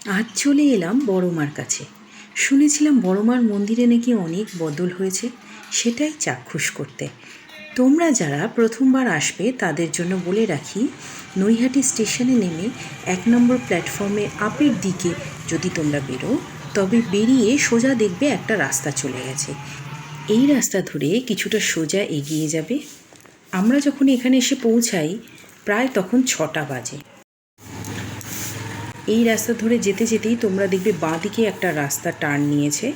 আজ চলে এলাম বড়মার কাছে। শুনেছিলাম বড়মার মন্দিরে নাকি অনেক বদল হয়েছে, সেটাই চাক্ষুষ করতে। তোমরা যারা প্রথমবার আসবে তাদের জন্য বলে রাখি, নৈহাটি স্টেশনে নেমে 1 নম্বর প্ল্যাটফর্মে আপের দিকে যদি তোমরা বেরো, তবে বেরিয়ে সোজা দেখবে একটা রাস্তা চলে গেছে। এই রাস্তা ধরে কিছুটা সোজা এগিয়ে যাবে। আমরা যখন এখানে এসে পৌঁছাই প্রায় তখন 6টা বাজে। এই রাস্তা ধরে যেতে যেতেই তোমরা দেখবে বাঁ দিকে একটা রাস্তা টার্ন নিয়েছে।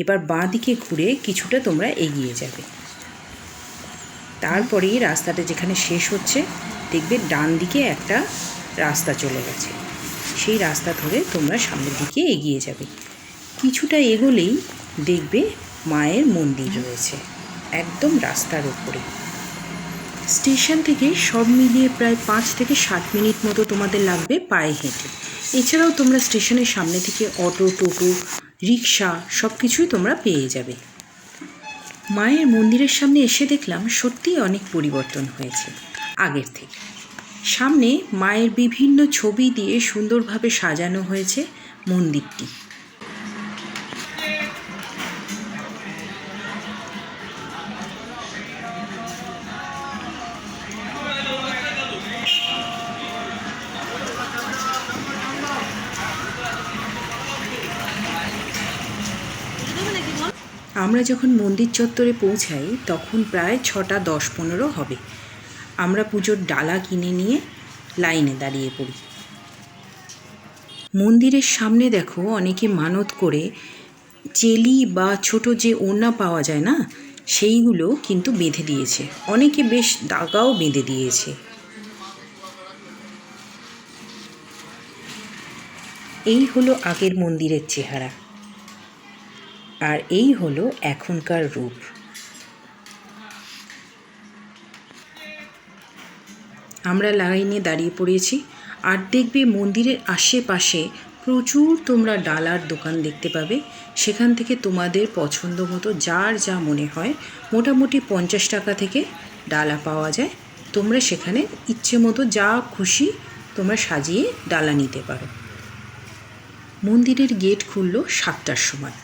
এবার বাঁ দিকে ঘুরে কিছুটা তোমরা এগিয়ে যাবে। তারপরেই রাস্তাটা যেখানে শেষ হচ্ছে দেখবে ডান দিকে একটা রাস্তা চলে গেছে। সেই রাস্তা ধরে তোমরা সামনের দিকে এগিয়ে যাবে। কিছুটা এগোলেই দেখবে মায়ের মন্দির রয়েছে একদম রাস্তার উপরে। স্টেশন থেকে সব মিলিয়ে প্রায় 5 থেকে 7 মিনিট মতো তোমাদের লাগবে পায়ে হেঁটে। এছাড়াও তোমরা স্টেশনের সামনে থেকে অটো, টোটো, রিক্সা সব কিছুই তোমরা পেয়ে যাবে। মায়ের মন্দিরের সামনে এসে দেখলাম সত্যিই অনেক পরিবর্তন হয়েছে আগের থেকে। সামনে মায়ের বিভিন্ন ছবি দিয়ে সুন্দরভাবে সাজানো হয়েছে মন্দিরটি। আমরা যখন মন্দির চত্বরে পৌঁছাই তখন প্রায় 6টা 10-15 হবে। আমরা পুজোর ডালা কিনে নিয়ে লাইনে দাঁড়িয়ে পড়ি। মন্দিরের সামনে দেখো অনেকে মানত করে চেলি বা ছোট যে ওড়না পাওয়া যায় না, সেইগুলো কিন্তু বেঁধে দিয়েছে। অনেকে বেশ দাগাও বেঁধে দিয়েছে। এই হলো আগের মন্দিরের চেহারা, আর এই হলো এখনকার রূপ। আমরা লাইনে দাঁড়িয়ে পড়েছি, আর দেখবে মন্দিরের আশেপাশে প্রচুর তোমরা ডালার দোকান দেখতে পাবে। সেখান থেকে তোমাদের পছন্দ মতো যার যা মনে হয়, মোটামুটি 50 টাকা থেকে ডালা পাওয়া যায়। তোমরা সেখানে ইচ্ছে মতো যা খুশি তোমরা সাজিয়ে ডালা নিতে পারো। মন্দিরের গেট খুললো 7টার সময়।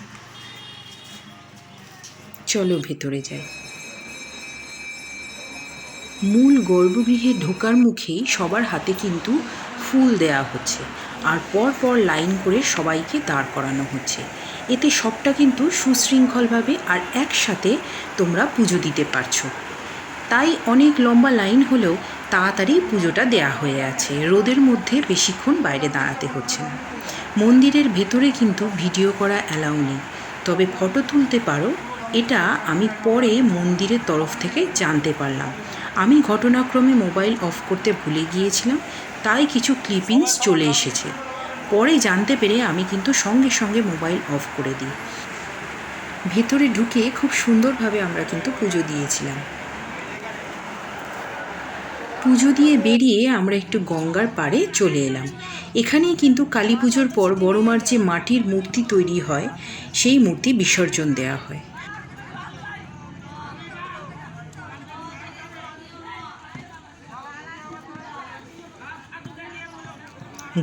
চলো ভেতরে যাই। মূল গর্ভগৃহে ঢোকার মুখেই সবার হাতে কিন্তু ফুল দেয়া হচ্ছে, আর পর পর লাইন করে সবাইকে দাঁড় করানো হচ্ছে। এতে সবটা কিন্তু সুশৃঙ্খলভাবে আর একসাথে তোমরা পুজো দিতে পারছো। তাই অনেক লম্বা লাইন হলেও তাড়াতাড়ি পুজোটা দেয়া হয়ে আছে। রোদের মধ্যে বেশিক্ষণ বাইরে দাঁড়াতে হচ্ছে না। মন্দিরের ভেতরে কিন্তু ভিডিও করা অ্যালাউ নেই, তবে ফটো তুলতে পারো। এটা আমি পরে মন্দিরের তরফ থেকে জানতে পারলাম। আমি ঘটনাক্রমে মোবাইল অফ করতে ভুলে গিয়েছিলাম, তাই কিছু ক্লিপিংস চলে এসেছে। পরে জানতে পেরে আমি কিন্তু সঙ্গে সঙ্গে মোবাইল অফ করে দিই। ভেতরে ঢুকে খুব সুন্দরভাবে আমরা কিন্তু পুজো দিয়েছিলাম। পুজো দিয়ে বেরিয়ে আমরা একটু গঙ্গার পাড়ে চলে এলাম। এখানেই কিন্তু কালী পুজোর পর বড়মার যে মাটির মূর্তি তৈরি হয়, সেই মূর্তি বিসর্জন দেওয়া হয়।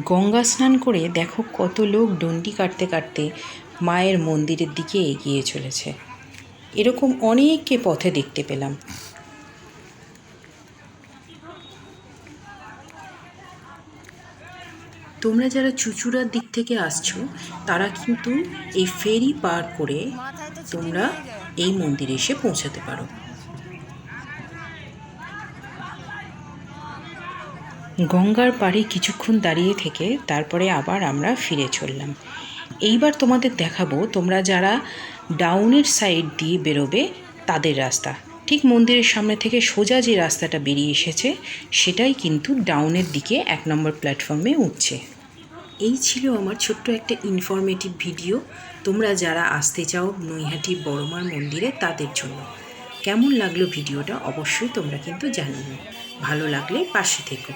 গঙ্গা স্নান করে দেখো কত লোক ডন্ডি কাটতে কাটতে মায়ের মন্দিরের দিকে এগিয়ে চলেছে। এরকম অনেককে পথে দেখতে পেলাম। তোমরা যারা চুঁচুড়ার দিক থেকে আসছো তারা কিন্তু এই ফেরি পার করে তোমরা এই মন্দিরে এসে পৌঁছাতে পারো। গঙ্গার পাড়ে কিছুক্ষণ দাঁড়িয়ে থেকে তারপরে আবার আমরা ফিরে চললাম। এইবার তোমাদের দেখাবো তোমরা যারা ডাউনের সাইড দিয়ে বেরোবে তাদের রাস্তা। ঠিক মন্দিরের সামনে থেকে সোজা যে রাস্তাটা বেরিয়ে এসেছে সেটাই কিন্তু ডাউনের দিকে 1 নম্বর প্ল্যাটফর্মে উঠছে। এই ছিল আমার ছোট্ট একটা ইনফরমেটিভ ভিডিও, তোমরা যারা আসতে চাও নৈহাটি বড়মার মন্দিরে তাদের জন্য। কেমন লাগলো ভিডিওটা অবশ্যই তোমরা কিন্তু জানিও। ভালো লাগলে পাশে থেকো।